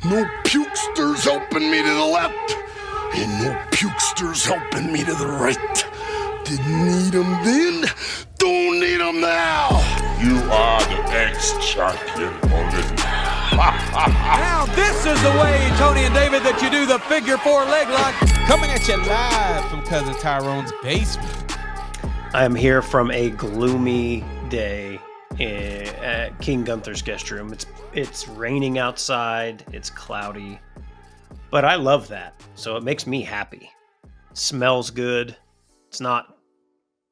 No pukesters helping me to the left, and no pukesters helping me to the right. Didn't need them then, don't need them now. You are the ex-champion, Mullen. Now this is the way, Tony and David, that you do the figure four leg lock. Coming at you live from Cousin Tyrone's basement. I am here from a gloomy day at King Gunther's guest room. It's raining outside, it's cloudy, but I love that. So it makes me happy. Smells good. It's not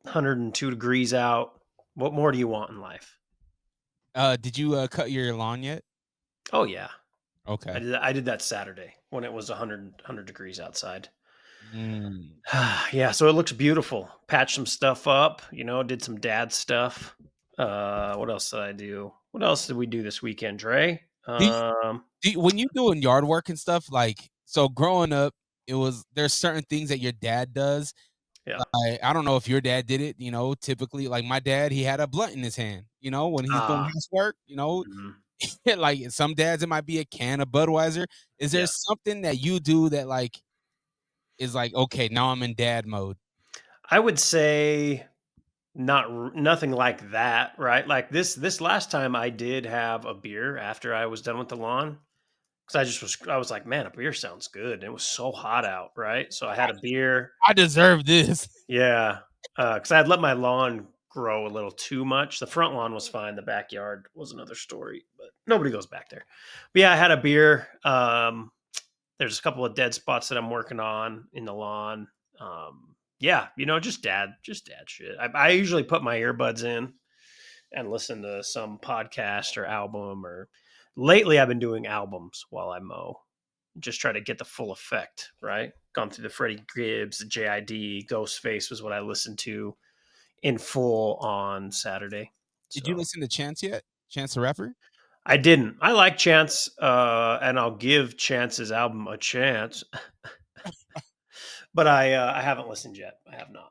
102 degrees out. What more do you want in life? Did you cut your lawn yet? Oh yeah. Okay. I did that Saturday when it was 100 degrees outside. Mm. Yeah, so it looks beautiful. Patched some stuff up, did some dad stuff. What else did I do? What else did we do this weekend, Dre? When you doing yard work and stuff, so growing up, there's certain things that your dad does. Yeah. I don't know if your dad did it, typically like my dad, he had a blunt in his hand, when he's doing his work, Mm-hmm. like some dads, it might be a can of Budweiser. Is there something that you do that is okay, now I'm in dad mode? I would say nothing like that, right? Like this last time I did have a beer after I was done with the lawn. Because I was like, man, a beer sounds good. And it was so hot out, right? So I had a beer. I deserve this. Yeah. Because I had let my lawn grow a little too much. The front lawn was fine. The backyard was another story, but nobody goes back there. But yeah, I had a beer. There's a couple of dead spots that I'm working on in the lawn. Yeah, just dad shit. I usually put my earbuds in and listen to some podcast or album, or lately I've been doing albums while I mow. Just try to get the full effect, right? Gone through the Freddie Gibbs, the JID, Ghostface was what I listened to in full on Saturday. Did you listen to Chance yet? Chance the Rapper? I didn't. I like Chance, and I'll give Chance's album a chance. But I haven't listened yet. I have not.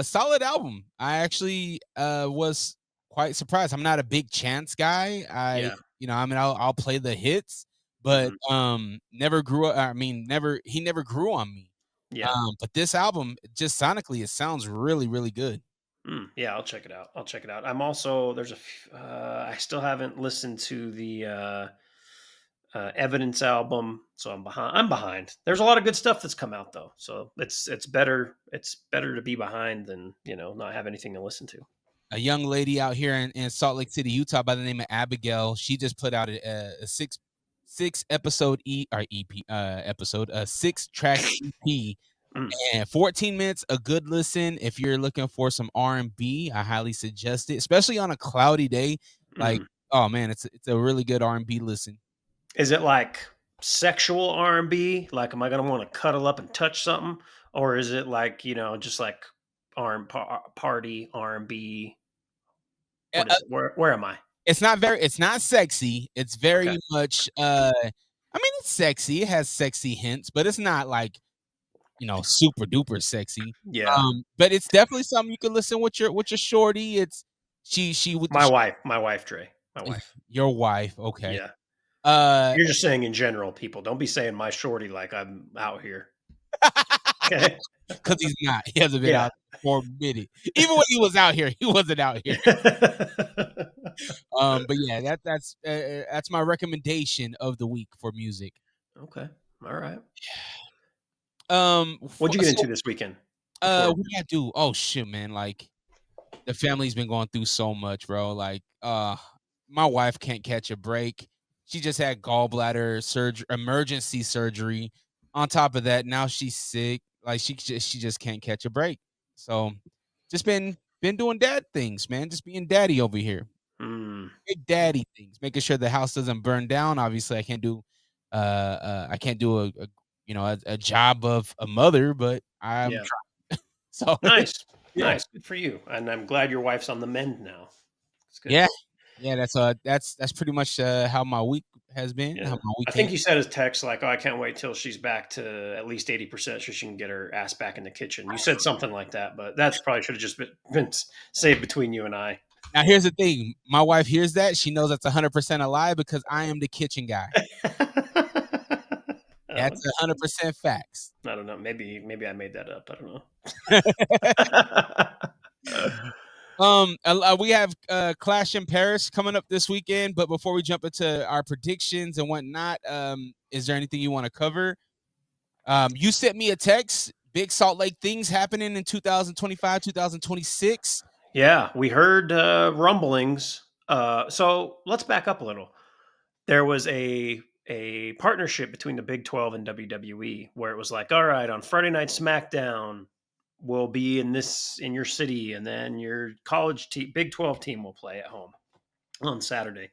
Solid album. I actually was quite surprised. I'm not a big Chance guy. I'll play the hits, but never grew up. He never grew on me. Yeah. But this album, just sonically, it sounds really, really good. Yeah, I'll check it out. I'm also I still haven't listened to the Evidence album, so I'm behind. There's a lot of good stuff that's come out though, so it's better to be behind than not have anything to listen to. A young lady out here in Salt Lake City, Utah, by the name of Abigail, she just put out a six episode episode, a 6-track EP. And 14 minutes, a good listen. If you're looking for some R&B, I highly suggest it, especially on a cloudy day. Oh man, it's a really good R&B listen. Is it like sexual R&B? Like, am I gonna want to cuddle up and touch something, or is it like just like party R&B? Where am I? It's not sexy. It's very much. It's sexy. It has sexy hints, but it's not like super duper sexy. Yeah. But it's definitely something you can listen with your shorty. It's she with my wife, Dre. My wife. Your wife, okay. Yeah. You're just saying in general, people. Don't be saying my shorty like I'm out here. Okay. Because he's not. He hasn't been out for a minute. Even when he was out here, he wasn't out here. But yeah, that's my recommendation of the week for music. Okay. All right. What'd you get into this weekend? What did I do? Oh shit, man! Like the family's been going through so much, bro. Like, my wife can't catch a break. She just had gallbladder surgery, emergency surgery. On top of that, now she's sick. Like she just can't catch a break. So, just been doing dad things, man. Just being daddy over here. Big daddy things, making sure the house doesn't burn down. Obviously, I can't do a job of a mother, but I'm trying. So nice. Nice, good for you. And I'm glad your wife's on the mend now. It's good. Yeah. That's pretty much how my week has been. Yeah. I think you said his text like, "Oh, I can't wait till she's back to at least 80% so she can get her ass back in the kitchen." You said something like that, but that's probably should have just been saved between you and I. Now, here's the thing. My wife hears that. She knows that's 100% a lie because I am the kitchen guy. That's 100% facts. I don't know. Maybe I made that up. I don't know. We have Clash in Paris coming up this weekend, but before we jump into our predictions and whatnot, is there anything you want to cover? You sent me a text. Big Salt Lake things happening in 2025, 2026. Yeah, we heard rumblings. So let's back up a little. There was a partnership between the Big 12 and WWE where it was like, all right, on Friday night SmackDown, we'll be in your city, and then your college team, Big 12 team, will play at home on Saturday.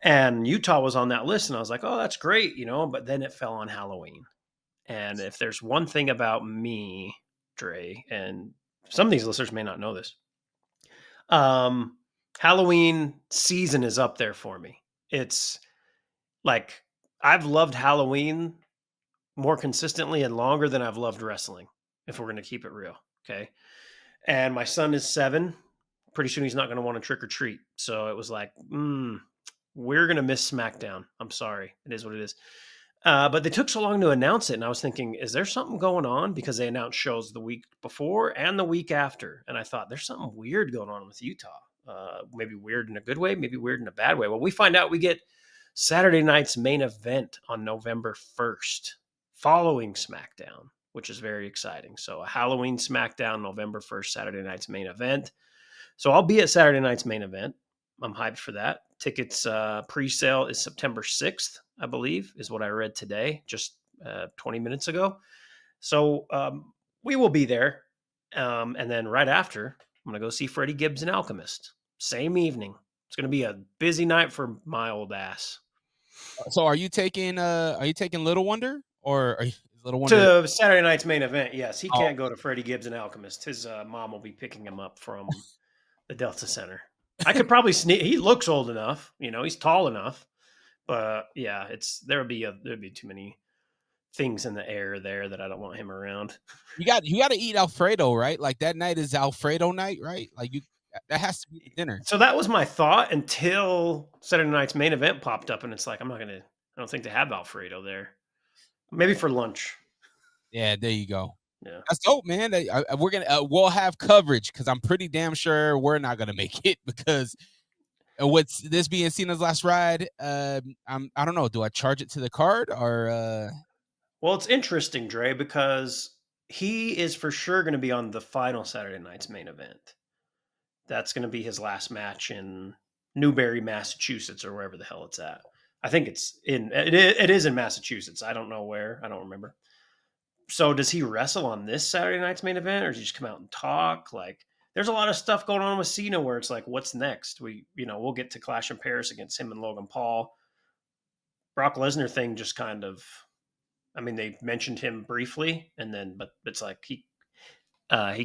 And Utah was on that list, and I was like, oh, that's great, but then it fell on Halloween. And if there's one thing about me, Dre, and some of these listeners may not know this, Halloween season is up there for me. It's like I've loved Halloween more consistently and longer than I've loved wrestling, if we're going to keep it real. Okay. And my son is 7. Pretty soon he's not going to want to trick or treat. So it was like, we're going to miss SmackDown. I'm sorry. It is what it is. But they took so long to announce it. And I was thinking, is there something going on? Because they announced shows the week before and the week after. And I thought there's something weird going on with Utah. Maybe weird in a good way, maybe weird in a bad way. Well, we find out we get Saturday night's main event on November 1st, following SmackDown, which is very exciting. So a Halloween SmackDown, November 1st, Saturday night's main event. So I'll be at Saturday night's main event. I'm hyped for that. Tickets pre-sale is September 6th, I believe, is what I read today, just 20 minutes ago. So we will be there. And then right after, I'm going to go see Freddie Gibbs and Alchemist. Same evening. It's going to be a busy night for my old ass. So are you taking Little Wonder, or are you, Little Wonder to Saturday night's main event? Yes, he can't go to Freddie Gibbs and Alchemist. His mom will be picking him up from the Delta Center. I could probably sneak. He looks old enough, he's tall enough, but yeah, there'd be too many things in the air there that I don't want him around. You got to eat Alfredo, right? Like that night is Alfredo night, right? Like that has to be the dinner. So that was my thought until Saturday night's main event popped up, and it's like I don't think they have Alfredo there. Maybe for lunch. Yeah, there you go. Yeah, that's dope, man. We'll have coverage because I'm pretty damn sure we're not gonna make it because with this being Cena's last ride, I don't know. Do I charge it to the card or? Well, it's interesting, Dre, because he is for sure going to be on the final Saturday night's main event. That's going to be his last match in Newbury, Massachusetts, or wherever the hell it's at. I think it is in Massachusetts. I don't know where. I don't remember. So does he wrestle on this Saturday night's main event, or does he just come out and talk? Like, there's a lot of stuff going on with Cena where it's like, what's next? We'll get to Clash in Paris against him and Logan Paul. Brock Lesnar thing just kind of, they mentioned him briefly, but it's like he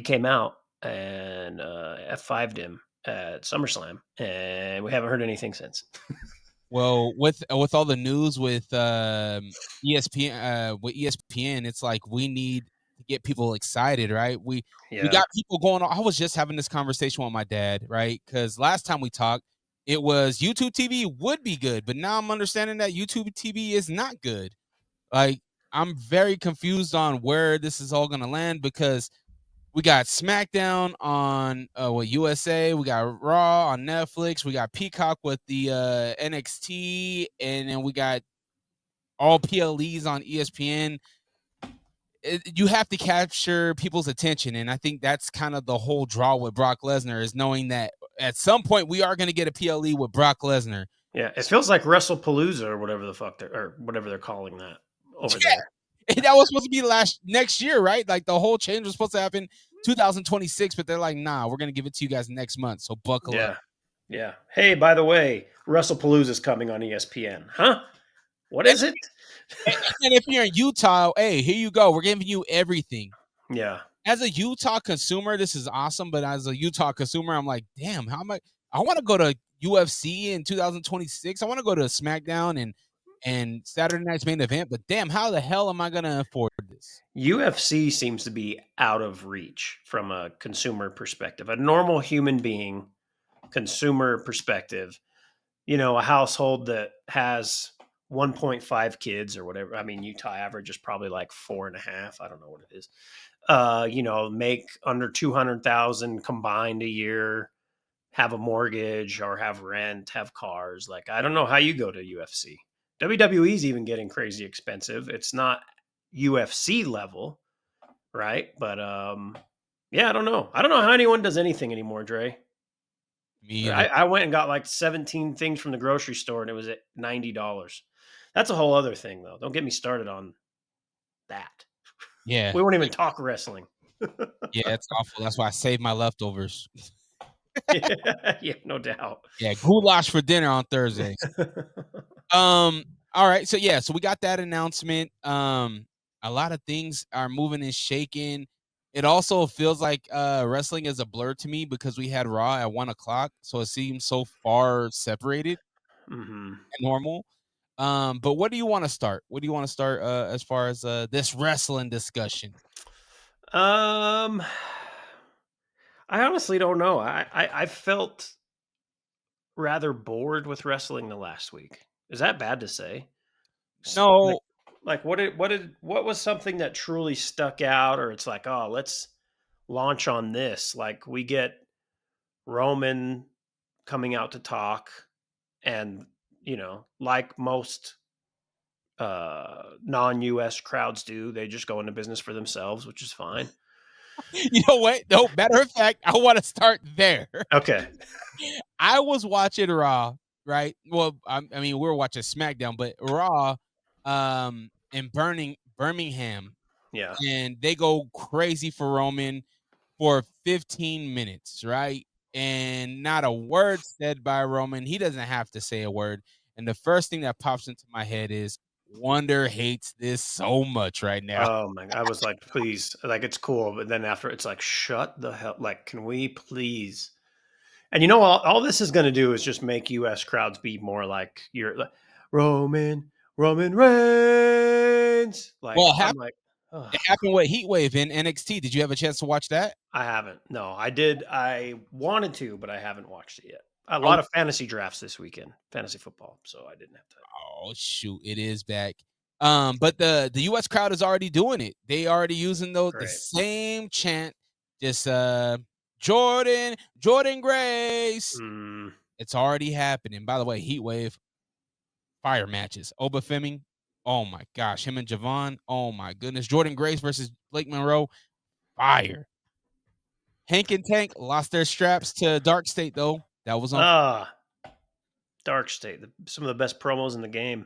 came out and F5'd him at SummerSlam, and we haven't heard anything since. Well, with all the news with ESPN, it's like we need to get people excited, right? We got people going on. I was just having this conversation with my dad, right? Because last time we talked, it was YouTube TV would be good, but now I'm understanding that YouTube TV is not good. Like, I'm very confused on where this is all going to land because we got SmackDown on USA, we got Raw on Netflix, we got Peacock with the NXT, and then we got all PLEs on ESPN. You have to capture people's attention, and I think that's kind of the whole draw with Brock Lesnar is knowing that at some point we are going to get a PLE with Brock Lesnar. Yeah, it feels like WrestlePalooza or whatever the fuck whatever they're calling that over there. And that was supposed to be next year, right? Like the whole change was supposed to happen 2026, but they're like, nah, we're gonna give it to you guys next month. So buckle up. Yeah. Hey, by the way, WrestlePalooza is coming on ESPN. Huh? What is it? And if you're in Utah, hey, here you go. We're giving you everything. Yeah. As a Utah consumer, this is awesome. But as a Utah consumer, I'm like, damn, how am I want to go to UFC in 2026. I want to go to SmackDown and Saturday night's main event, but damn, how the hell am I going to afford this? UFC seems to be out of reach from a consumer perspective. A normal human being, consumer perspective, a household that has 1.5 kids or whatever. I mean, Utah average is probably like 4.5. I don't know what it is. Make under 200,000 combined a year, have a mortgage or have rent, have cars. Like, I don't know how you go to UFC. WWE's even getting crazy expensive. It's not UFC level, right? But yeah, I don't know. I don't know how anyone does anything anymore, Dre. Me I went and got like 17 things from the grocery store and it was at $90. That's a whole other thing, though. Don't get me started on that. Yeah. We won't even talk wrestling. Yeah, it's awful. That's why I saved my leftovers. Yeah, no doubt. Yeah, goulash for dinner on Thursday. All right. So yeah, so we got that announcement. A lot of things are moving and shaking. It also feels like wrestling is a blur to me because we had Raw at 1:00, so it seems so far separated Mm-hmm. and normal. But what do you want to start? What do you want to start as far as this wrestling discussion? I honestly don't know. I felt rather bored with wrestling the last week. Is that bad to say? Like, No, what was something that truly stuck out, or it's like, oh, let's launch on this. Like, we get Roman coming out to talk, and like most non-US crowds do, they just go into business for themselves, which is fine. you know what? No, matter of fact, I want to start there. Okay. I was watching Raw, right? Well, I mean, we were watching SmackDown, but Raw, in Birmingham, Yeah. and they go crazy for Roman for 15 minutes, right? And not a word said by Roman. He doesn't have to say a word. And the first thing that pops into my head is Wonder hates this so much right now. Oh my! I was like, please, like it's cool, but then after it's like, shut the hell! Like, can we please? And all this is going to do is just make U.S. crowds be more like you're like, Roman Reigns. Like, Well, I'm like, oh, it happened with Heatwave in NXT. Did you have a chance to watch that? I haven't. No, I did. I wanted to, but I haven't watched it yet. A Oh, lot of fantasy drafts this weekend, fantasy football, so I didn't have time. oh shoot, it is back. But the US crowd is already doing it. They already using the Great. same chant, just Jordan Grace. Mm, It's already happening. By the way, Heatwave fire matches. Oba Fleming, oh my gosh, him and Javon, oh my goodness. Jordan Grace versus Blake Monroe, fire. Hank and Tank lost their straps to Dark State though. That was on. Dark State, some of the best promos in the game.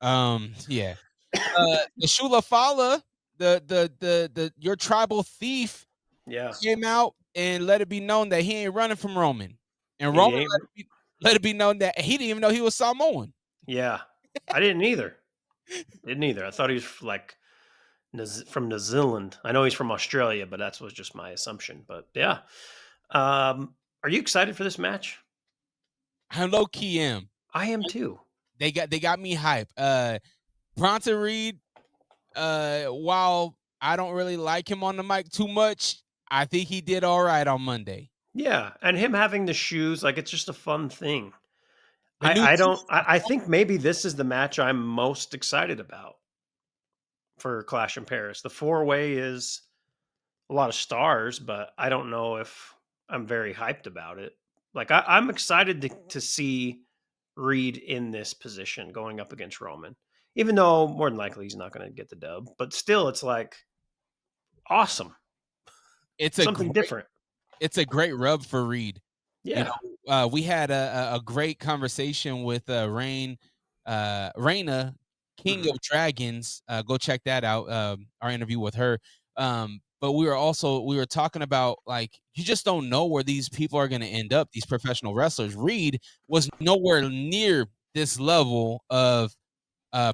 Yeah. The Shula Fala, the your tribal thief, Yeah, came out and let it be known that he ain't running from Roman. And he Roman ain't. let it be known that he didn't even know he was Samoan. Yeah, I didn't either. I thought he was like from New Zealand. I know he's from Australia, but that was just my assumption. But yeah, are you excited for this match? I low key am. I am too. They got me hype. Bronson Reed, while I don't really like him on the mic too much, I think he did all right on Monday. Yeah, and him having the shoes, like it's just a fun thing. The new I don't. teeth- I think maybe this is the match I'm most excited about for Clash in Paris. The 4-way is a lot of stars, but I don't know if I'm very hyped about it. Like I'm excited to see Reed in this position going up against Roman, even though more than likely he's not going to get the dub. But still, it's like awesome, It's something different. It's a great rub for Reed. Yeah. We had a great conversation with Raina, King of Dragons. Go check that out. Our interview with her. But we were talking about, like, you just don't know where these people are going to end up. These professional wrestlers. Reed was nowhere near this level of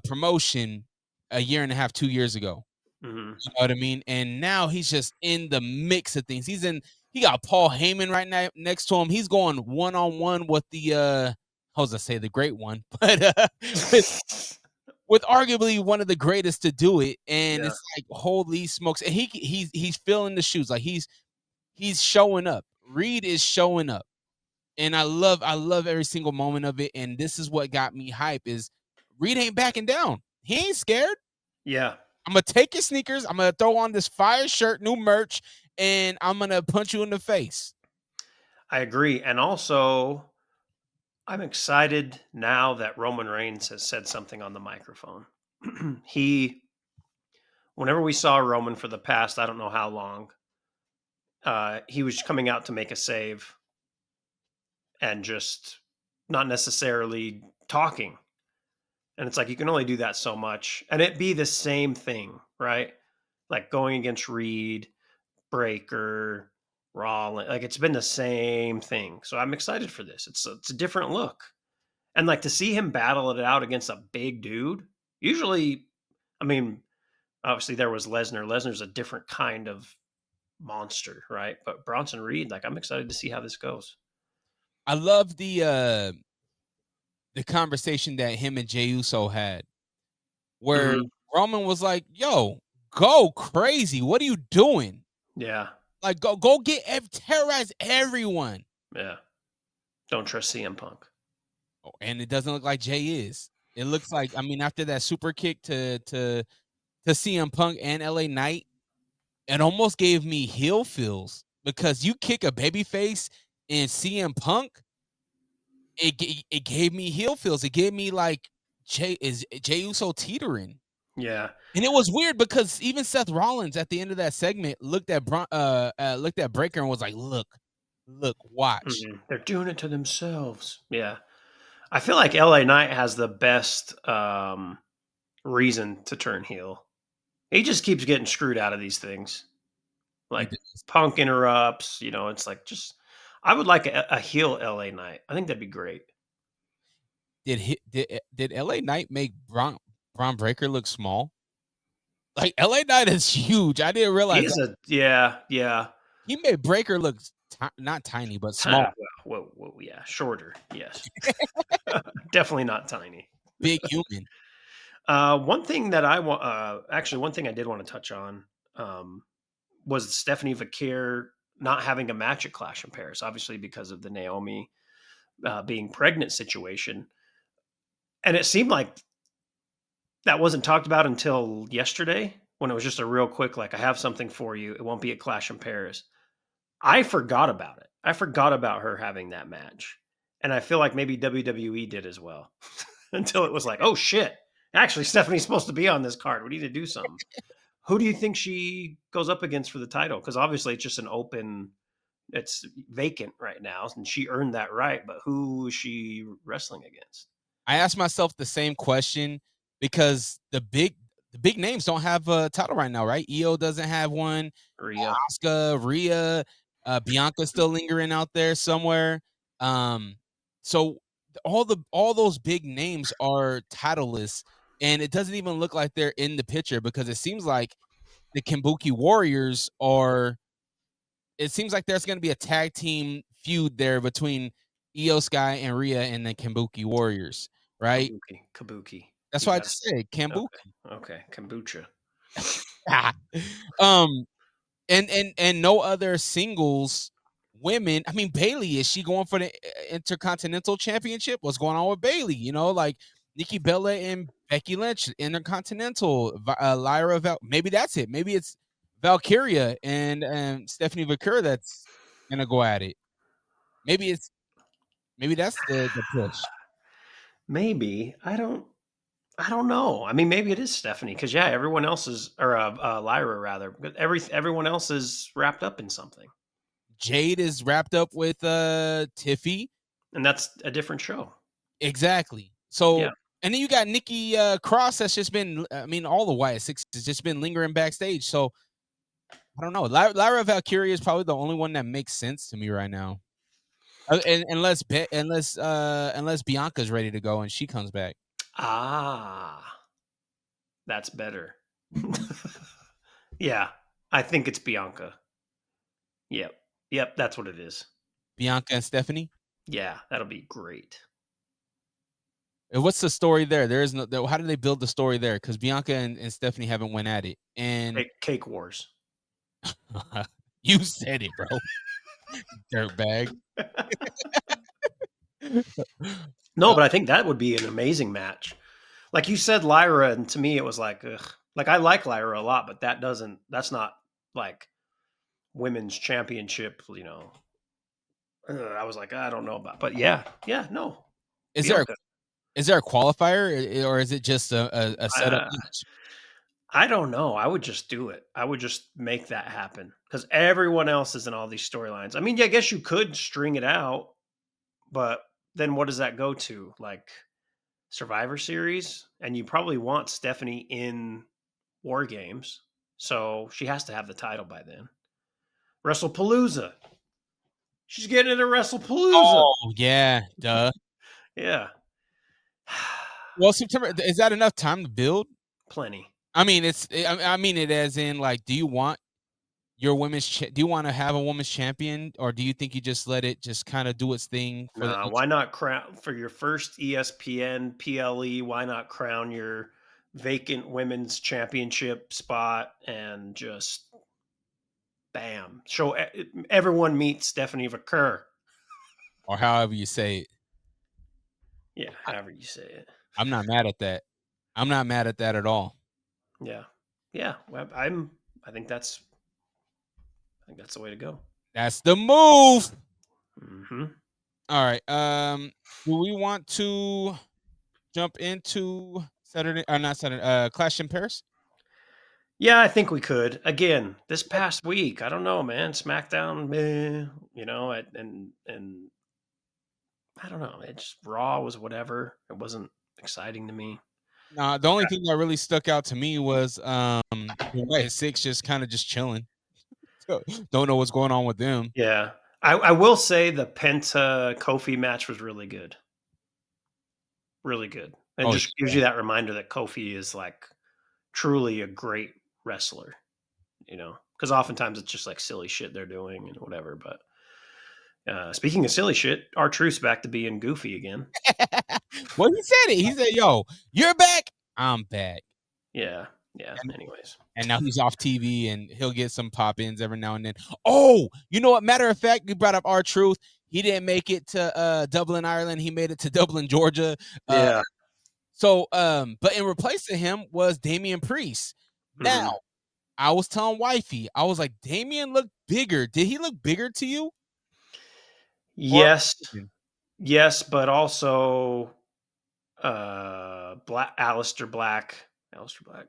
promotion a year and a half, 2 years ago. Mm-hmm. You know what I mean? And now he's just in the mix of things. He got Paul Heyman right now next to him. He's going one-on-one with the the great one, but with arguably one of the greatest to do it. And Yeah. it's like, holy smokes. And he's filling the shoes. Like he's showing up. Reed is showing up. And I love every single moment of it. And this is what got me hype is Reed ain't backing down. He ain't scared. Yeah. I'm gonna take your sneakers. I'm gonna throw on this fire shirt, new merch, and I'm gonna punch you in the face. I agree. And also, I'm excited now that Roman Reigns has said something on the microphone. Whenever we saw Roman for the past, I don't know how long, he was coming out to make a save and just not necessarily talking. And it's like, you can only do that so much. And it be the same thing, right? Like going against Reed, Breaker, Rollins. Like it's been the same thing. So I'm excited for this. It's a different look. And like to see him battle it out against a big dude. Usually, I mean, obviously there was Lesnar. Lesnar's a different kind of monster, right? But Bronson Reed, like I'm excited to see how this goes. I love the conversation that him and Jey Uso had, where Mhm. Roman was like, "Yo, go crazy! What are you doing? Yeah. Like, go get terrorize everyone." Yeah. Don't trust CM Punk. Oh, and it doesn't look like Jay is. It looks like, I mean, after that super kick to CM Punk and LA Knight, it almost gave me heel feels because you kick a babyface in CM Punk, it gave me heel feels. It gave me like Jay Uso teetering. Yeah. And it was weird because even Seth Rollins at the end of that segment looked at Breaker and was like, "Look, watch." Mhm. They're doing it to themselves. Yeah. I feel like LA Knight has the best reason to turn heel. He just keeps getting screwed out of these things. He Like does. Punk interrupts, it's like just I would like a heel LA Knight. I think that'd be great. Did LA Knight make Braun Breaker look small? Like LA Knight is huge. I didn't realize He's that. a yeah. He made Breaker look not tiny, but Well, small. whoa, yeah, shorter. Yes, definitely not tiny. Big human. One thing that I want, actually, one thing I did want to touch on was Stephanie Vaquer not having a match at Clash in Paris, obviously because of the Naomi being pregnant situation, and it seemed like that wasn't talked about until yesterday when it was just a real quick, like, I have something for you. It won't be at Clash in Paris. I forgot about it. I forgot about her having that match. And I feel like maybe WWE did as well until it was like, oh shit. Actually, Stephanie's supposed to be on this card. We need to do something. Who do you think she goes up against for the title? Because obviously it's just it's vacant right now. And she earned that right. But who is she wrestling against? I asked myself the same question because the big names don't have a title right now, right? EO doesn't have one. Rhea. Asuka, Rhea, Bianca's still lingering out there somewhere. So all those big names are titleless, and it doesn't even look like they're in the picture because it seems like the Kabuki Warriors are. It seems like there's going to be a tag team feud there between Io Sky and Rhea and the Kabuki Warriors, right? Kabuki. That's You why I gotta just said Kabuki. okay. Kombucha. um, and no other singles women. I mean, Bailey, is she going for the Intercontinental Championship? What's going on with Bailey? Like Nikki Bella and Becky Lynch, Intercontinental. Lyra maybe that's it. Maybe it's Valkyria and Stephanie Vaquer that's gonna go at it. Maybe that's the push. Maybe. I don't know. I mean, maybe it is Stephanie because yeah, everyone else is or Lyra rather. But everyone else is wrapped up in something, Jade is wrapped up with Tiffy. and that's a different show. Exactly. Yeah. So, and then you got Nikki Cross that's just been, I mean, all the Wyatt Six has just been lingering backstage. So, I don't know. Lyra Valkyria is probably the only one that makes sense to me right now. And unless Bianca's ready to go and she comes back. Ah, that's better. Yeah, I think it's Bianca. Yep, that's what it is. Bianca and Stephanie. Yeah, that'll be great. And what's the story there? There is no. How do they build the story there? Because Bianca and Stephanie haven't went at it. And Cake Wars. you said it, bro. Dirtbag. No, but I think that would be an amazing match. Like you said, Lyra, and to me, it was like, ugh. Like I like Lyra a lot, but that's not like women's championship. I was like, I don't know about, but yeah, no, Is there Bianca. is there a qualifier or is it just a setup Uh, match? I don't know. I would just do it. I would just make that happen because everyone else is in all these storylines. I mean, yeah, I guess you could string it out, but then what does that go to? Like Survivor Series? And you probably want Stephanie in War Games. So she has to have the title by then. WrestlePalooza. She's getting into WrestlePalooza. Oh yeah, duh. Yeah. Well, September is that enough time to build? Plenty. I mean, I mean it as in like, do you want your do you want to have a women's champion, or do you think you just let it just kind of do its thing for the Nah, next? why not crown for your first ESPN PLE? Why not crown your vacant women's championship spot and just bam, show everyone meet Stephanie Vaquer. Or however you say it? Yeah, I, however you say it. I'm not mad at that. I'm not mad at that at all. Yeah, yeah. Well, I think that's the way to go. That's the move. Hmm. All right. Do we want to jump into Saturday? Not Saturday. Clash in Paris. Yeah, I think we could. Again, this past week, I don't know, man. SmackDown, and I don't know. It just Raw was whatever. It wasn't exciting to me. Nah, the only thing that really stuck out to me was White Six just kind of just chilling. Don't know what's going on with them. Yeah, I will say the Penta Kofi match was really good, and Oh just gives yeah, you that reminder that Kofi is like truly a great wrestler. Because oftentimes it's just like silly shit they're doing and whatever. But speaking of silly shit, R-Truth's back to being goofy again. well, he said it. He said, "Yo, you're back. I'm back." Yeah, yeah. And, Anyways, and now he's off TV, and he'll get some pop-ins every now and then. Oh, you know what? Matter of fact, you brought up R-Truth. He didn't make it to Dublin, Ireland. He made it to Dublin, Georgia. yeah. But in replace of him was Damian Priest. Now, Mhm. I was telling Wifey, I was like, Damian looked bigger. Did he look bigger to you? Or Yes, yes, but also Alistair Black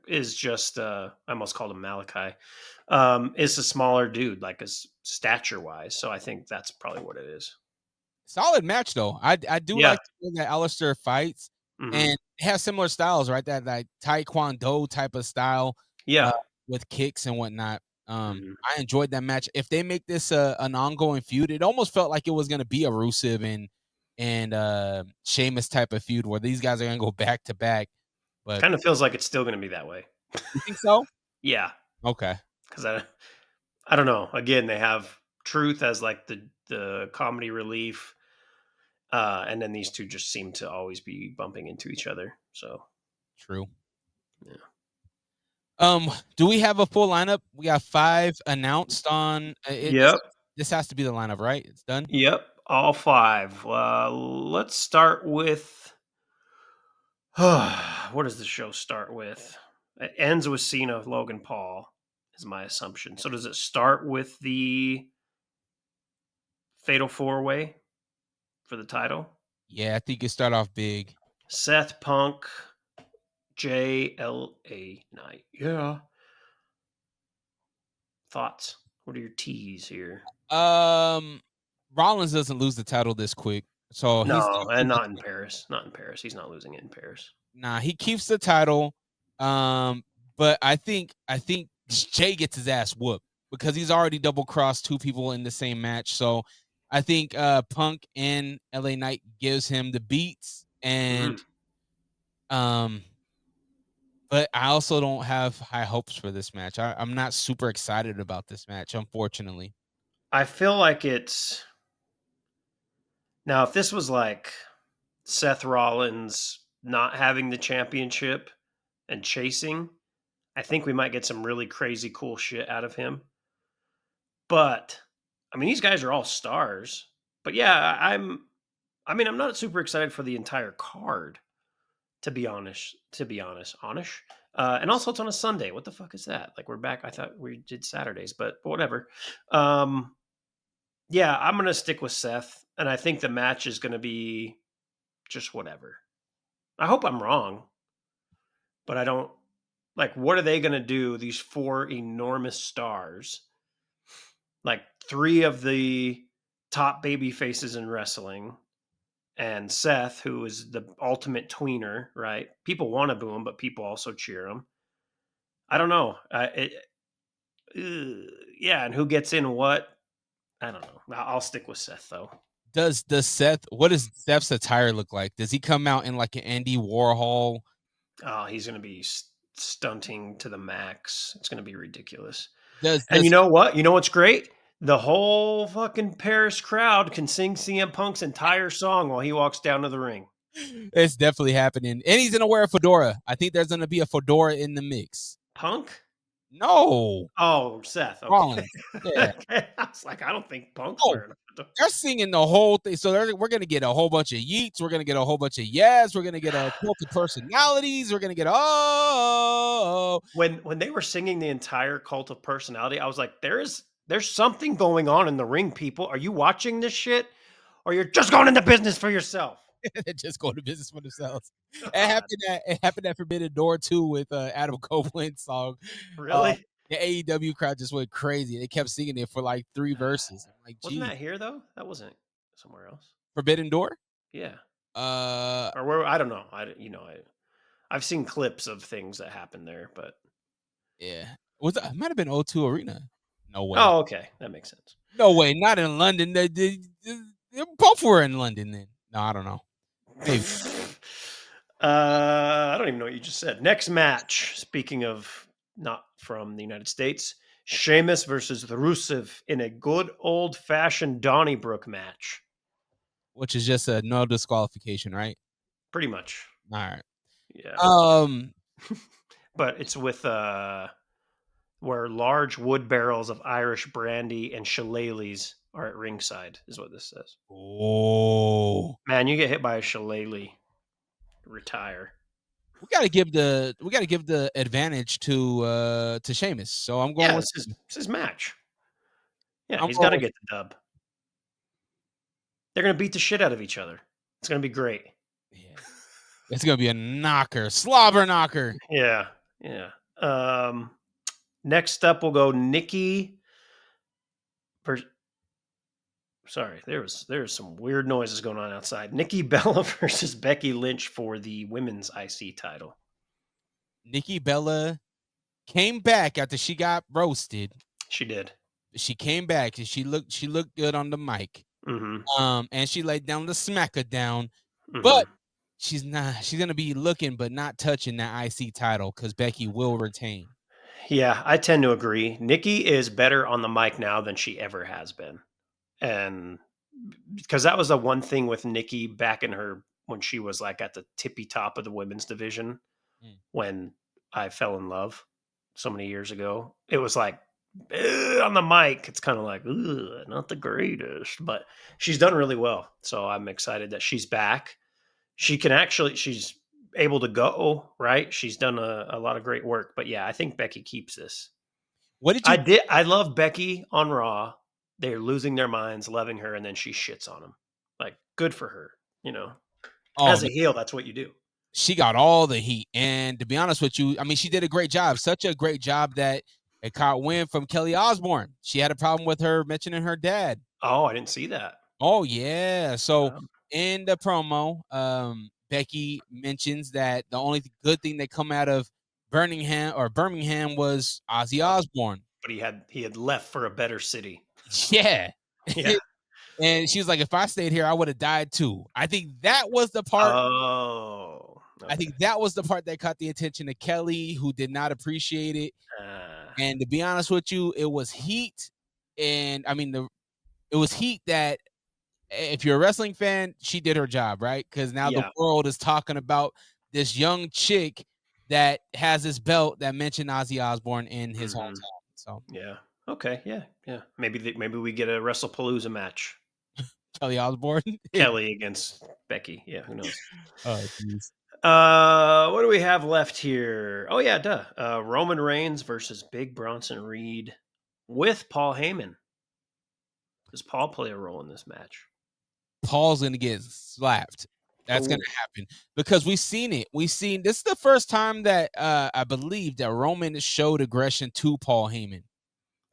is just I almost called him Malachi. Is a smaller dude, like stature wise. So I think that's probably what it is. solid match though. I do Yeah. like the way that Alistair fights Hmm. and has similar styles, right? That like Taekwondo type of style uh, Yeah. with kicks and whatnot. Hmm. I enjoyed that match. If they make this an ongoing feud, it almost felt like it was gonna be a Rusev and Sheamus type of feud where these guys are gonna go back to back. But Kind of feels like it's still going to be that way. you think so? Yeah, Okay. because I don't know. Again, they have Truth as like the comedy relief, and then these two just seem to always be bumping into each other. So True. yeah. Do we have a full lineup? We got 5 announced on this. Yep. This has to be the lineup, right? It's done. Yep. All 5. Let's start with what does the show start with? It ends with Cena, Logan Paul, is my assumption. So does it start with the Fatal 4-Way for the title? Yeah, I think it start off big. Seth Punk, JLA Knight. Yeah. Thoughts? What are your T's here? Rollins doesn't lose the title this quick, so he's No, gonna and keep not in Paris. Not in Paris. He's not losing it in Paris. nah, he keeps the title. But I think Jay gets his ass whooped because he's already double crossed 2 people in the same match. So I think Punk and LA Knight gives him the beats and Mhm. um but I also don't have high hopes for this match. I'm not super excited about this match, unfortunately. I feel like it's now if this was like Seth Rollins not having the championship and chasing, I think we might get some really crazy cool shit out of him. But I mean, these guys are all stars. But yeah, I mean, I'm not super excited for the entire card, to be honest. Honest. And also, it's on a Sunday. What the fuck is that? Like, we're back. I thought we did Saturdays, but whatever. Yeah, I'm gonna stick with Seth, and I think the match is gonna be just whatever. I hope I'm wrong, but I don't like. What are they gonna do? These four enormous stars, like three of the top baby faces in wrestling, and Seth, who is the ultimate tweener, right? People want to boo him, but people also cheer him. I don't know. Yeah, and who gets in what? I don't know. I'll stick with Seth though. Does Seth? What does Seth's attire look like? Does he come out in like an Andy Warhol? Oh, he's going to be stunting to the max. It's going to be ridiculous. Does And you know what? You know what's great? The whole fucking Paris crowd can sing CM Punk's entire song while he walks down to the ring. It's definitely happening, and he's gonna wear a fedora. I think there's gonna be a fedora in the mix. Punk? No, Oh, Seth. Okay. Rollins. Yeah. Okay. I was like, I don't think Punk's Oh, wearing a fedora. they're singing the whole thing. So we're gonna get a whole bunch of yeets. We're gonna get a whole bunch of yes. We're gonna get a cult of personalities. We're gonna get When they were singing the entire Cult of Personality, I was like, there's something going on in the ring, people. Are you watching this shit? Or you're just going into business for yourself? They're just going to business for themselves. God. It happened at Forbidden Door too with Adam Copeland's song. Really? The AEW crowd just went crazy. They kept singing it for like 3 verses. I'm like, Wasn't geez. that here though? That wasn't somewhere else. Forbidden Door? Yeah. Uh, Or where? I don't know. I've seen clips of things that happened there, but yeah. It might have been O2 Arena. No way. oh, okay, that makes sense. No way. Not in London. They both were in London then. No, I don't know. Maybe. I don't even know what you just said. Next match. Speaking of not from the United States, Sheamus versus Rusev in a good old fashioned Donnybrook match. Which is just a no disqualification, right? Pretty much. All right. Yeah. But it's with where large wood barrels of Irish brandy and shillelaghs are at ringside, is what this says. Oh, Man, you get hit by a shillelagh, retire. we got to give the advantage to Sheamus. So I'm going Yeah, with it's his match. Yeah, I'm he's going got to with- get the dub. They're gonna beat the shit out of each other. It's gonna be great. Yeah. It's gonna be a knocker, slobber knocker. Yeah, yeah. Next up, we'll go Nikki. Sorry, there's some weird noises going on outside. Nikki Bella versus Becky Lynch for the women's IC title. Nikki Bella came back after she got roasted. She did. She came back and she looked good on the mic. Mm-hmm. And she laid down the smacker down, Mm-hmm. but she's gonna be looking but not touching that IC title because Becky will retain. Yeah, I tend to agree. Nikki is better on the mic now than she ever has been. And because that was the one thing with Nikki back in her when she was like at the tippy top of the women's division when I fell in love so many years ago. It was like on the mic, it's kind of like not the greatest, but she's done really well. So I'm excited that she's back. She's able to go, right? She's done a lot of great work. But yeah, I think Becky keeps this. What did you I love Becky on Raw. They're losing their minds, loving her, and then she shits on them. Like, good for her, As a heel, that's what you do. She got all the heat. And to be honest with you, I mean, she did a great job. Such a great job that it caught wind from Kelly Osbourne. She had a problem with her mentioning her dad. Oh, I didn't see that. Oh, yeah. So in the promo, Becky mentions that the only good thing that come out of Birmingham was Ozzy Osbourne. But he had left for a better city. Yeah. Yeah. And she was like, if I stayed here, I would have died too. I think that was the part. Oh. Okay. I think that was the part that caught the attention of Kelly, who did not appreciate it. And to be honest with you, it was heat. And I mean, it was heat that if you're a wrestling fan, she did her job, right? Because now the world is talking about this young chick that has this belt that mentioned Ozzy Osbourne in his hometown. So yeah. Okay. Yeah. Yeah. Maybe we get a WrestlePalooza match. Kelly Osbourne. Kelly against Becky. Yeah, who knows? Oh, jeez. What do we have left here? Oh yeah, duh. Roman Reigns versus Big Bronson Reed with Paul Heyman. Does Paul play a role in this match? Paul's gonna get slapped. That's gonna Oh, happen because we've seen it. We've seen this is the first time that I believe that Roman showed aggression to Paul Heyman.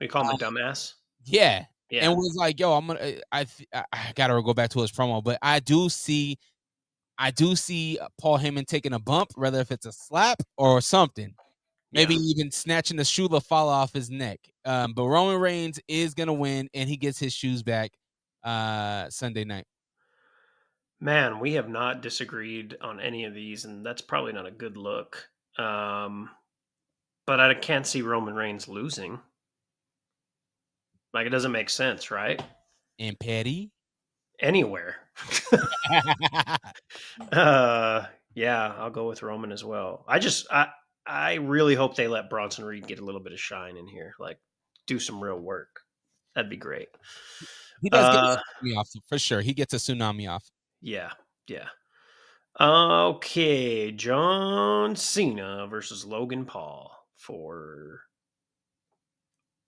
we call him a Uh, dumbass. yeah, Yeah, and was like, "Yo, I'm gonna." I gotta go back to his promo, but I do see Paul Heyman taking a bump, whether if it's a slap or something. yeah. Maybe even snatching the shoe to fall off his neck. But Roman Reigns is gonna win, and he gets his shoes back Sunday night. Man, we have not disagreed on any of these, and that's probably not a good look. But I can't see Roman Reigns losing. Like it doesn't make sense, right? And Petty. Anywhere. Yeah, I'll go with Roman as well. I really hope they let Bronson Reed get a little bit of shine in here, like do some real work. That'd be great. He does get a Uh, tsunami off for sure. He gets a tsunami off. yeah, yeah. Okay, John Cena versus Logan Paul for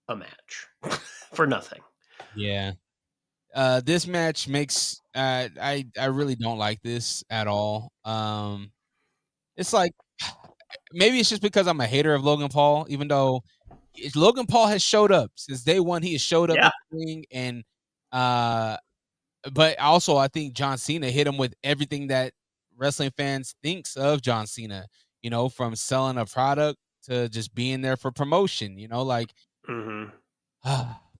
a match for nothing. Yeah. This match makes I really don't like this at all. It's like maybe it's just because I'm a hater of Logan Paul, even though Logan Paul has showed up since day one. He has showed up Yeah. in the ring, and uh, but also I think John Cena hit him with everything that wrestling fans thinks of John Cena. You know, from selling a product to just being there for promotion. You know, like Hmm.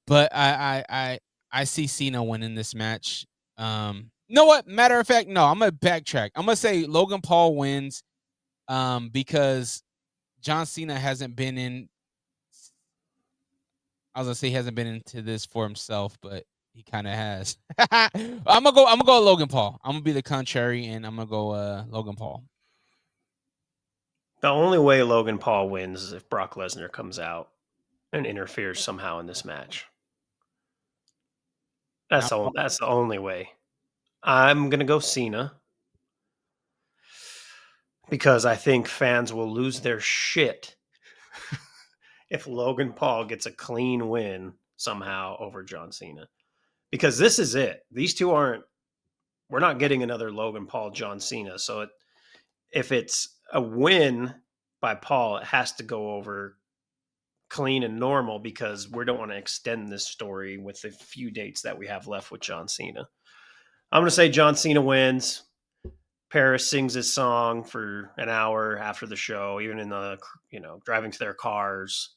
but I see Cena winning this match. You know what? Matter of fact, no, I'm gonna backtrack. I'm gonna say Logan Paul wins because John Cena hasn't been in I was gonna say he hasn't been into this for himself, but he kind of has. I'm gonna go Logan Paul. I'm gonna be the contrary and I'm gonna go Logan Paul. The only way Logan Paul wins is if Brock Lesnar comes out and interferes somehow in this match. Now, That's the only way. I'm gonna go Cena because I think fans will lose their shit if Logan Paul gets a clean win somehow over John Cena. Because this is it. These two aren't. We're not getting another Logan Paul John Cena. So if it's a win by Paul, it has to go over clean and normal because we don't want to extend this story with the few dates that we have left with John Cena. I'm going to say John Cena wins. Paris sings his song for an hour after the show, even in the, driving to their cars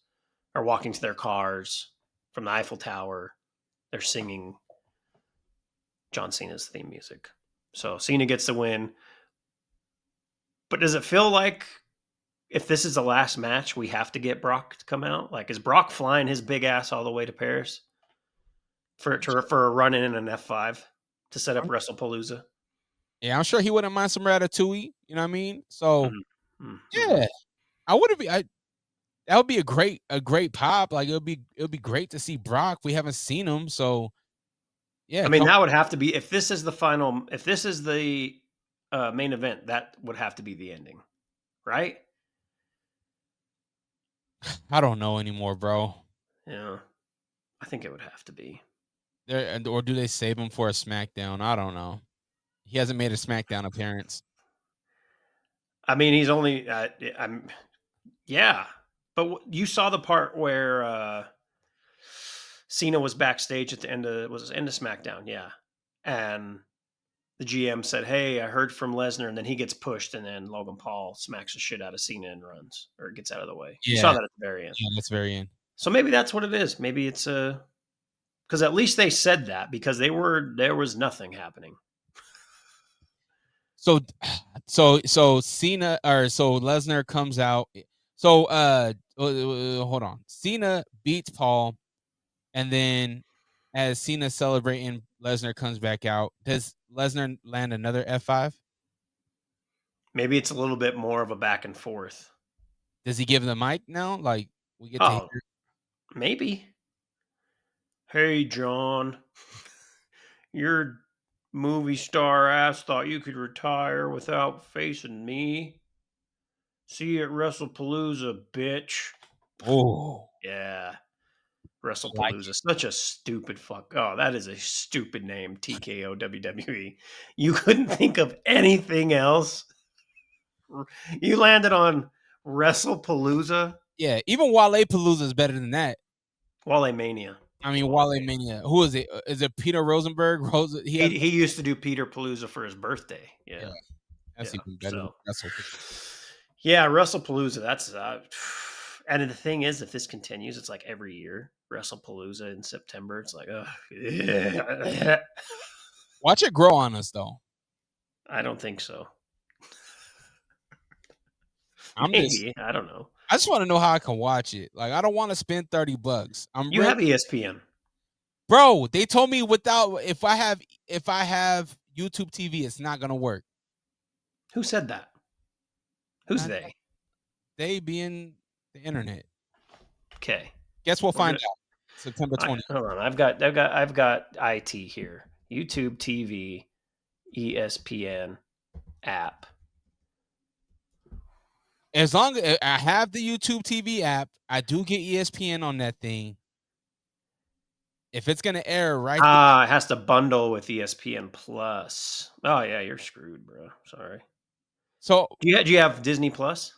or walking to their cars from the Eiffel Tower. They're singing John Cena's theme music. So Cena gets the win. But does it feel like if this is the last match, we have to get Brock to come out? Like, is Brock flying his big ass all the way to Paris for a run in an F5 to set up WrestlePalooza? yeah, I'm sure he wouldn't mind some ratatouille. You know what I mean? So Mm-hmm. yeah, I wouldn't be. That would be a great pop. Like it would be great to see Brock. We haven't seen him, so yeah. I mean, that would have to be if this is the final. If this is the main event, that would have to be the ending, right? I don't know anymore, bro. Yeah, I think it would have to be. Or do they save him for a SmackDown? I don't know. He hasn't made a SmackDown appearance. I mean, he's only. I'm. Yeah, but you saw the part where Cena was backstage at the end of SmackDown, yeah, and the GM said, "Hey, I heard from Lesnar," and then he gets pushed, and then Logan Paul smacks the shit out of Cena and runs or gets out of the way. You saw Yeah, that at the very end. yeah, that's very in. So maybe that's what it is. Maybe it's because at least they said that because there was nothing happening. So, so Cena or so Lesnar comes out. So, hold on. Cena beats Paul, and then as Cena celebrating, Lesnar comes back out. Does Lesnar land another F5? Maybe it's a little bit more of a back and forth. Does he give the mic now? Like we get to Oh, hear. maybe. Hey, John, you're Movie star ass thought you could retire without facing me. See you at WrestlePalooza, bitch. Oh, Yeah. I like WrestlePalooza. Such a stupid fuck. Oh, that is a stupid name, TKO WWE. You couldn't think of anything else. You landed on WrestlePalooza, Yeah, even Wale Palooza is better than that. Wale Mania. I mean, Wale Mania. Who is it? Is it Peter Rosenberg? He has, He used to do Peter Palooza for his birthday. yeah, Yeah. that's Yeah. even better. So, That's okay. yeah, WrestlePalooza. That's and the thing is, if this continues, it's like every year WrestlePalooza in September. It's like, yeah. Watch it grow on us, though. I don't think so. I'm Maybe just, I don't know. I just want to know how I can watch it. Like, I don't want to spend $30. I'm You ready. have ESPN. Bro, they told me if I have YouTube TV, it's not gonna work. Who said that? Who's Not they? They being the internet. Okay. Guess we'll We're find gonna- out. September 20th. Hold on. I've got IT here. YouTube TV, ESPN app. As long as I have the YouTube TV app, I do get ESPN on that thing. If it's gonna air right It has to bundle with ESPN Plus. Oh yeah, you're screwed, bro. Sorry. so Do you have Disney Plus?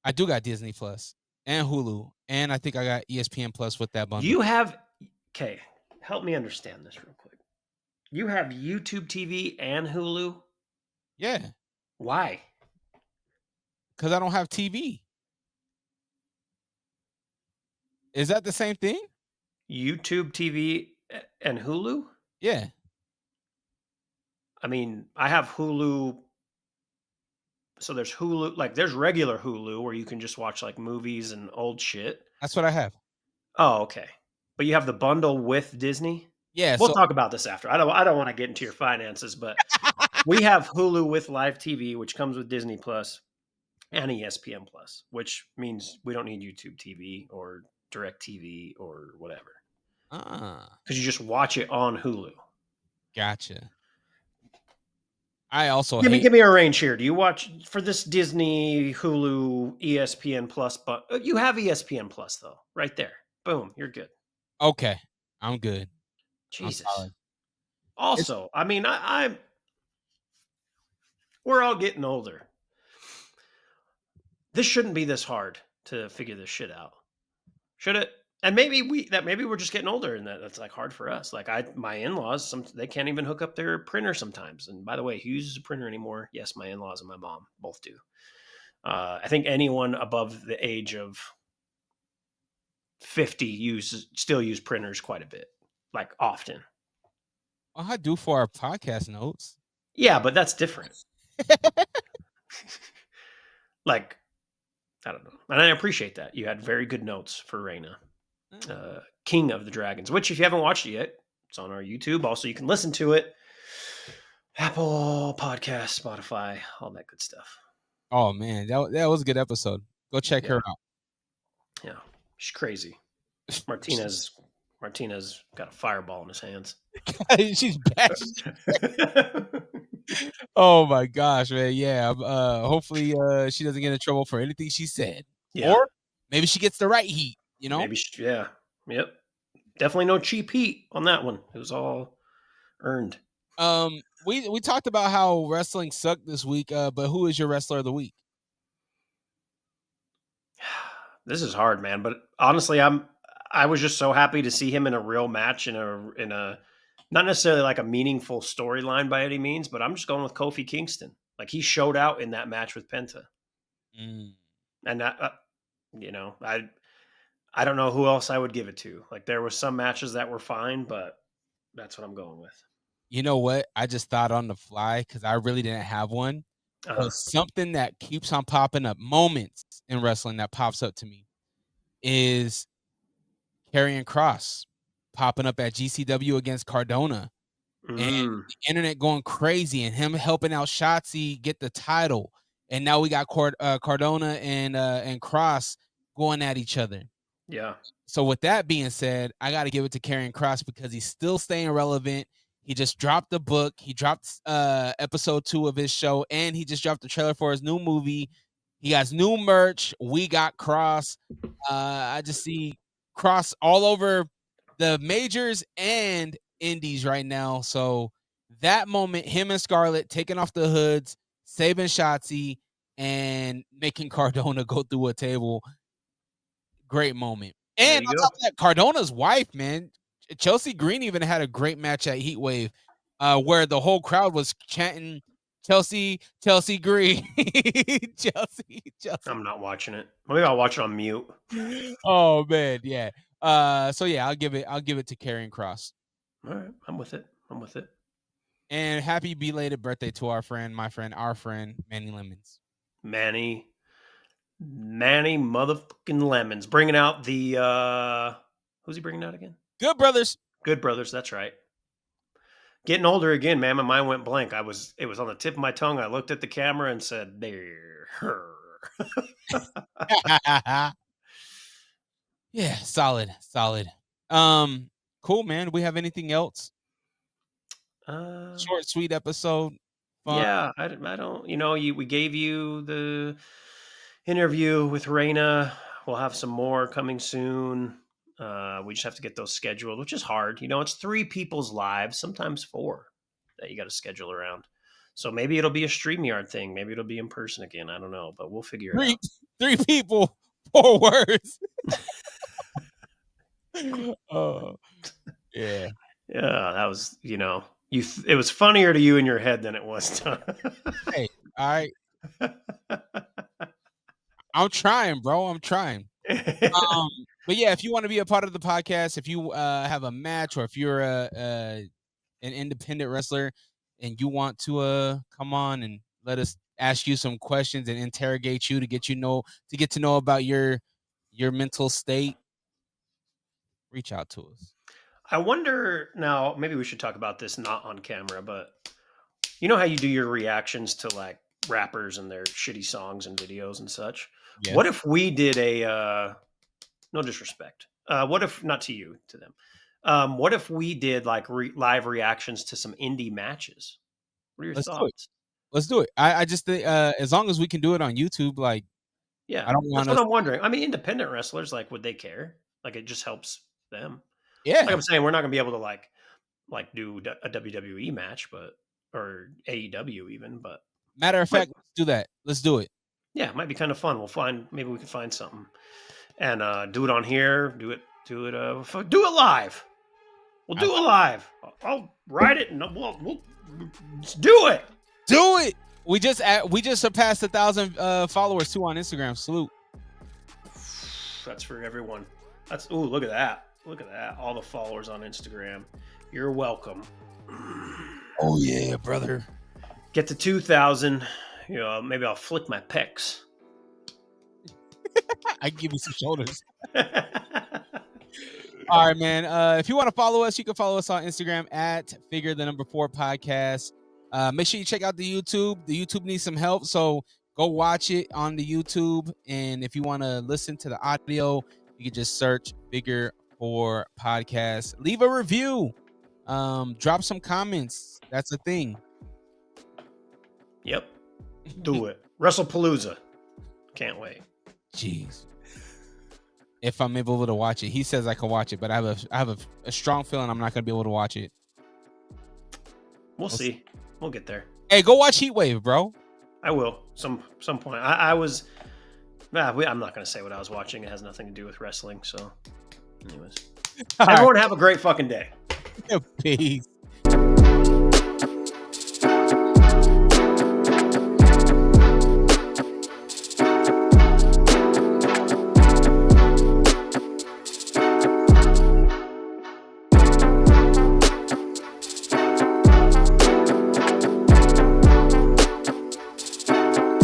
I do got Disney Plus and Hulu, and I think I got ESPN Plus with that Do bundle. you have? Okay, help me understand this real quick. You have YouTube TV and Hulu. Yeah, Why? because I don't have TV. Is that the same thing? YouTube TV and Hulu? Yeah. I mean, I have Hulu. So there's Hulu, like there's regular Hulu where you can just watch like movies and old shit. That's what I have. Oh, okay. But you have the bundle with Disney? Yeah. We'll So talk about this after. I don't want to get into your finances, but we have Hulu with live TV, which comes with Disney Plus and ESPN Plus, which means we don't need YouTube TV or Direct TV or whatever. Because you just watch it on Hulu. Gotcha. I also Give hate. me a range here. Do you watch for this Disney, Hulu, ESPN Plus? But you have ESPN Plus though, right there. Boom, you're good. Okay, I'm good. Jesus. solid. Also, I mean, I'm. We're all getting older. This shouldn't be this hard to figure this shit out, should it? And maybe we're just getting older, and that's like hard for us. Like my in-laws, they can't even hook up their printer sometimes. And by the way, who uses a printer anymore? Yes, my in-laws and my mom both do. I think anyone above the age of 50 still use printers quite a bit, like often. Well, I do for our podcast notes. Yeah, but that's different. Like, I don't know. And I appreciate that. You had very good notes for Reyna, King of the Dragons, which if you haven't watched it yet, it's on our YouTube. Also, you can listen to it. Apple Podcast, Spotify, all that good stuff. Oh man, that was a good episode. Go check her out. Yeah, she's crazy. Martinez got a fireball in his hands. She's back. Oh my gosh, man. Yeah. Hopefully she doesn't get in trouble for anything she said. Yeah. Or maybe she gets the right heat, you know? Maybe yeah. Yep. Definitely no cheap heat on that one. It was all earned. We talked about how wrestling sucked this week, but who is your wrestler of the week? This is hard, man. But honestly, I was just so happy to see him in a real match in a not necessarily like a meaningful storyline by any means, but I'm just going with Kofi Kingston. Like he showed out in that match with Penta, and that I don't know who else I would give it to. Like there were some matches that were fine, but that's what I'm going with. You know what? I just thought on the fly because I really didn't have one. But something that keeps on popping up, moments in wrestling that pops up to me, is Karrion Kross popping up at GCW against Cardona, and the internet going crazy, and him helping out Shotzi get the title, and now we got Cardona and Kross going at each other. Yeah. So with that being said, I got to give it to Karrion Kross because he's still staying relevant. He just dropped the book. He dropped episode 2 of his show, and he just dropped the trailer for his new movie. He has new merch. We got Cross. I just see Cross all over the majors and indies right now. So that moment, him and Scarlett taking off the hoods, saving Shotzi, and making Cardona go through a table. Great moment. There And you on go. top of that, Cardona's wife, man, Chelsea Green even had a great match at Heatwave, where the whole crowd was chanting Chelsea Green, Chelsea. I'm not watching it. Maybe I'll watch it on mute. Oh man, yeah. So yeah, I'll give it to Karrion Kross. All right, I'm with it. And happy belated birthday to our friend, our friend, Manny Lemons. Manny motherfucking Lemons, bringing out the who's he bringing out again? Good Brothers. Good Brothers. That's right. Getting older again, man. My mind went blank. It was on the tip of my tongue. I looked at the camera and said, "There." Yeah, solid. Cool, man. Do we have anything else? Short, sweet episode. Fun. Yeah, I don't. We gave you the interview with Raina. We'll have some more coming soon. We just have to get those scheduled, which is hard. It's 3 people's lives, sometimes 4 that you got to schedule around. So maybe it'll be a StreamYard thing. Maybe it'll be in person again. I don't know, but we'll figure it out. 3 people, 4 words. Oh, yeah. Yeah, that was, it was funnier to you in your head than it was to Hey, all right. I'm trying, bro. I'm trying. But yeah, if you want to be a part of the podcast, if you have a match, or if you're an independent wrestler and you want to come on and let us ask you some questions and interrogate you to get to know about your mental state, reach out to us. I wonder now, maybe we should talk about this not on camera, but you know how you do your reactions to like rappers and their shitty songs and videos and such? Yeah. What if we did a no disrespect. What if not to you, to them? What if we did like live reactions to some indie matches? What are your thoughts? Let's do it. I just think as long as we can do it on YouTube, like, Yeah, I don't want. That's what I'm wondering. I mean, independent wrestlers, like, would they care? Like, it just helps them. Yeah, Like I'm saying, we're not gonna be able to like do a WWE match, or AEW even. But matter of fact, let's do that. Let's do it. Yeah, it might be kind of fun. Maybe we can find something and do it on here. Do it live. We'll do it live. I'll write it and we'll do it. Do it. We just surpassed 1,000 followers too on Instagram. Salute. That's for everyone. Look at that. Look at that. All the followers on Instagram. You're welcome. Oh yeah, brother. Get to 2,000. Maybe I'll flick my pecs. I can give you some shoulders. All right, man. If you want to follow us, you can follow us on Instagram at Figure4 Podcast. Make sure you check out the YouTube. The YouTube needs some help, so go watch it on the YouTube. And if you want to listen to the audio, you can just search Figure4 Podcast. Leave a review. Drop some comments. That's a thing. Yep. Do it. WrestlePalooza. Can't wait. Jeez. If I'm able to watch it. He says I can watch it, but I have a strong feeling I'm not going to be able to watch it. We'll see. We'll get there. Hey, go watch Heatwave, bro. I will. Some point. I'm not going to say what I was watching. It has nothing to do with wrestling. So, anyways. Everyone have a great fucking day. Peace.